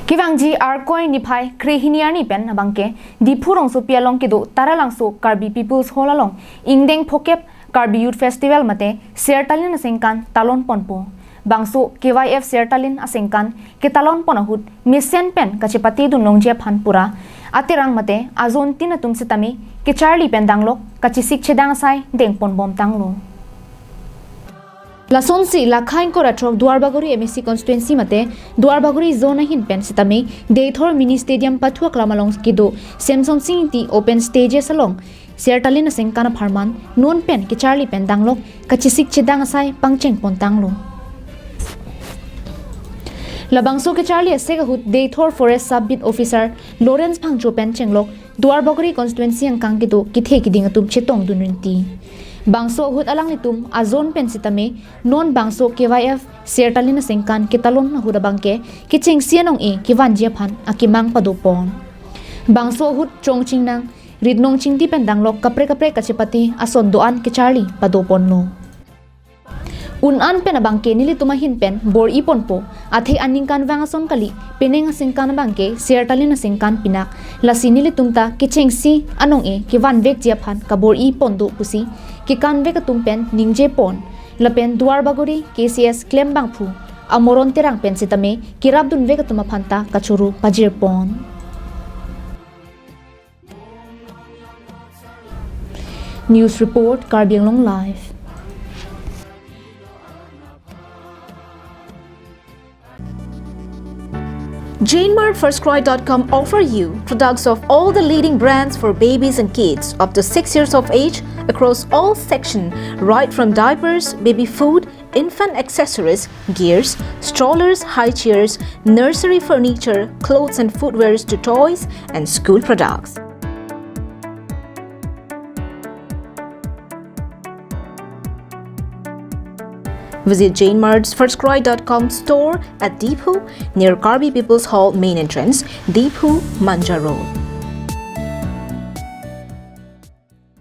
Kivangji arkoi nipai krehiniani pen abangke dipurong so pialong kido taralang so Karbi People's Hall along ingdeng phokep Karbi Youth Festival mate Sertalin asengkan talon ponpo bangso KYF Sertalin asengkan ke talon ponahut mesen pen kachepate dunji aphan pura atirang mate azon tin atum sitami ke Charlie pen danglok kachisik chedang sai deng pon bom tanglo Lasonsi lakhain ko ratrok Duarbagori MSC constituency mate Duarbagori Zone hin pen sitame Deithor mini stadium pathua klamalong kido Samson Singh ti open stages along Sertalin asengkan pharman non pen ke Charlie pen danglok kachisik chedang sai pangcheng pon tanglo Labangso ke Charlie asega hut Deithor forest sub bit officer Lawrence Phangcho pen chenglok Duarbagori constituency ang kangkido kithe kiding atum chetong dununti Bangso hut alang nitum azon pen sitame non bangso KYF Sertalin asengkan kitalon na huda bangke kicheng sianong e kivanji aphan akimang padopon Bangso hut chongching nang ridnong chingti pen danglok kapre kachepati ason doan ke Charlie padopon no Unan pen abangke nilitumahin pen bor ipon po athe aningkan wangason kali peneng asengkan bangke Sertalin asengkan pinak lasi nilitumta kicheng si anong e kivan vek jiaphan kabor ipon do pusi kikan vek tumpen ningje pon lapen Duarbagori KCS klembang phu amoron terang pen sitame kirabdun vek tumaphanta kachuru pajir pon News report Karbi Anglong live JaneMartFirstCry.com offer you products of all the leading brands for babies and kids up to 6 years of age across all sections, right from diapers, baby food, infant accessories, gears, strollers, high chairs, nursery furniture, clothes and footwear to toys and school products. Visit JaneMartFirstCry.com store at Deephu near Karbi People's Hall main entrance, Deephu, Manja Road.